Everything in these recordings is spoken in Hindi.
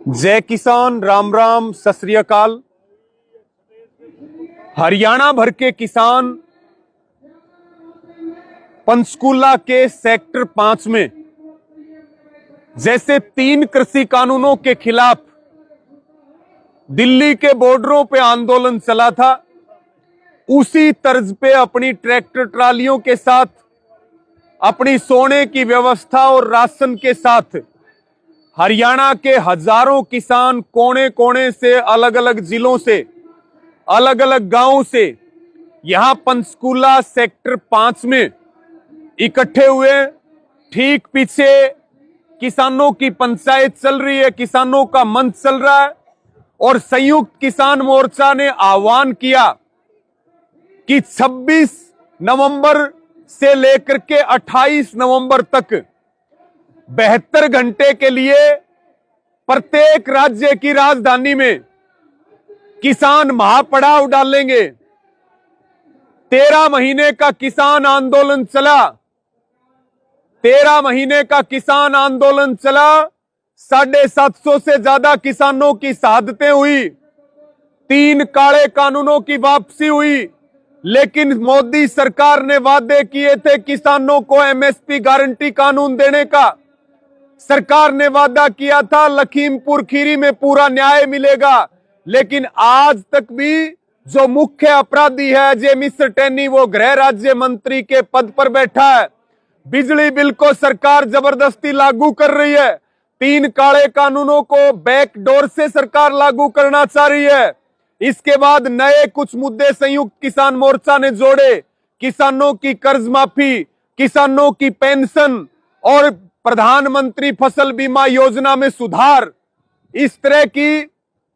जय किसान, राम राम, सत श्री अकाल। हरियाणा भर के किसान पंचकूला के सेक्टर 5 में जैसे 3 कृषि कानूनों के खिलाफ दिल्ली के बॉर्डरों पे आंदोलन चला था, उसी तर्ज पे अपनी ट्रैक्टर ट्रालियों के साथ, अपनी सोने की व्यवस्था और राशन के साथ हरियाणा के हजारों किसान कोने कोने से, अलग अलग जिलों से, अलग अलग गांवों से यहां पंचकूला सेक्टर 5 में इकट्ठे हुए। ठीक पीछे किसानों की पंचायत चल रही है, किसानों का मंच चल रहा है और संयुक्त किसान मोर्चा ने आह्वान किया कि 26 नवंबर से लेकर के 28 नवंबर तक 72 घंटे के लिए प्रत्येक राज्य की राजधानी में किसान महापड़ाव डालेंगे। 13 महीने का किसान आंदोलन चला, 13 महीने का किसान आंदोलन चला। 750 से ज्यादा किसानों की शहादतें हुई, 3 काले कानूनों की वापसी हुई, लेकिन मोदी सरकार ने वादे किए थे किसानों को एमएसपी गारंटी कानून देने का। सरकार ने वादा किया था लखीमपुर खीरी में पूरा न्याय मिलेगा, लेकिन आज तक भी जो मुख्य अपराधी है अजय मिश्र टैनी, वो गृह राज्य मंत्री के पद पर बैठा है। बिजली बिल को सरकार जबरदस्ती लागू कर रही है, 3 काले कानूनों को बैकडोर से सरकार लागू करना चाह रही है। इसके बाद नए कुछ मुद्दे संयुक्त किसान मोर्चा ने जोड़े, किसानों की कर्ज माफी, किसानों की पेंशन और प्रधानमंत्री फसल बीमा योजना में सुधार, इस तरह की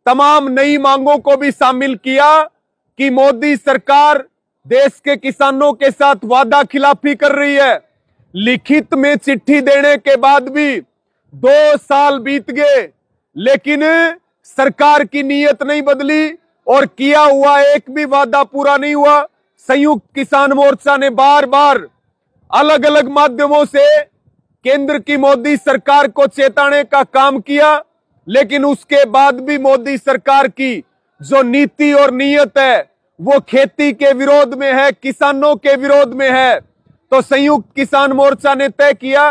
तमाम नई मांगों को भी शामिल किया कि मोदी सरकार देश के किसानों के साथ वादा खिलाफी कर रही है। लिखित में चिट्ठी देने के बाद भी 2 साल बीत गए, लेकिन सरकार की नीयत नहीं बदली और किया हुआ एक भी वादा पूरा नहीं हुआ। संयुक्त किसान मोर्चा ने बार बार अलग अलग माध्यमों से केंद्र की मोदी सरकार को चेताने का काम किया, लेकिन उसके बाद भी मोदी सरकार की जो नीति और नीयत है वो खेती के विरोध में है, किसानों के विरोध में है। तो संयुक्त किसान मोर्चा ने तय किया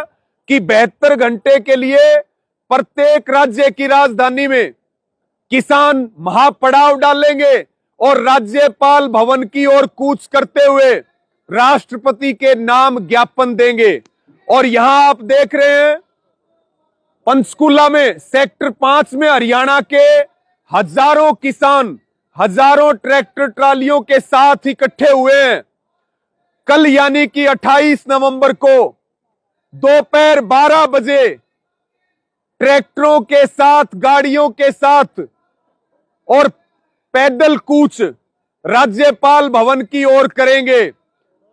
कि 72 घंटे के लिए प्रत्येक राज्य की राजधानी में किसान महापड़ाव डालेंगे और राज्यपाल भवन की ओर कूच करते हुए राष्ट्रपति के नाम ज्ञापन देंगे। और यहां आप देख रहे हैं पंचकूला में सेक्टर 5 में हरियाणा के हजारों किसान हजारों ट्रैक्टर ट्रालियों के साथ इकट्ठे हुए हैं। कल यानी कि 28 नवंबर को दोपहर 12 बजे ट्रैक्टरों के साथ, गाड़ियों के साथ और पैदल कूच राज्यपाल भवन की ओर करेंगे।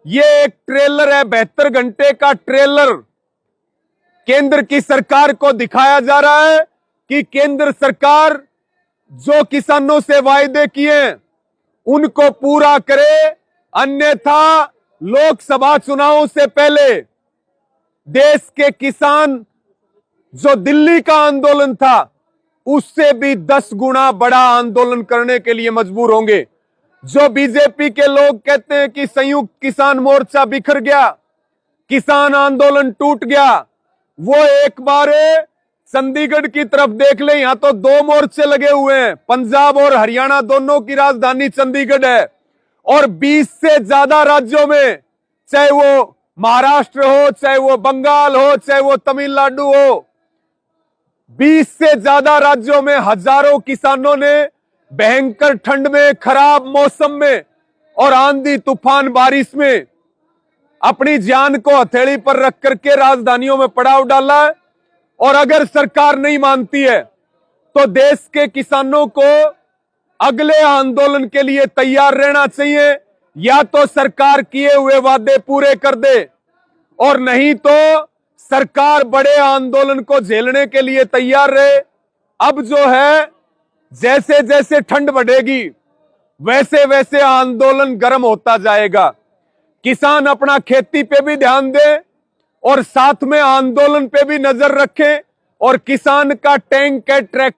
ये एक ट्रेलर है, 72 घंटे का ट्रेलर केंद्र की सरकार को दिखाया जा रहा है कि केंद्र सरकार जो किसानों से वायदे किए उनको पूरा करे, अन्यथा लोकसभा चुनावों से पहले देश के किसान जो दिल्ली का आंदोलन था उससे भी 10 गुना बड़ा आंदोलन करने के लिए मजबूर होंगे। जो बीजेपी के लोग कहते हैं कि संयुक्त किसान मोर्चा बिखर गया, किसान आंदोलन टूट गया, वो एक बार चंडीगढ़ की तरफ देख ले। यहां तो 2 मोर्चे लगे हुए हैं, पंजाब और हरियाणा दोनों की राजधानी चंडीगढ़ है और 20 से ज्यादा राज्यों में, चाहे वो महाराष्ट्र हो, चाहे वो बंगाल हो, चाहे वो तमिलनाडु हो, 20 से ज्यादा राज्यों में हजारों किसानों ने भयंकर ठंड में, खराब मौसम में और आंधी तूफान बारिश में अपनी जान को हथेली पर रख करके राजधानियों में पड़ाव डाला है। और अगर सरकार नहीं मानती है तो देश के किसानों को अगले आंदोलन के लिए तैयार रहना चाहिए। या तो सरकार किए हुए वादे पूरे कर दे और नहीं तो सरकार बड़े आंदोलन को झेलने के लिए तैयार रहे। अब जो है जैसे जैसे ठंड बढ़ेगी वैसे वैसे आंदोलन गर्म होता जाएगा। किसान अपना खेती पे भी ध्यान दे और साथ में आंदोलन पे भी नजर रखें और किसान का टैंक है, ट्रैक्टर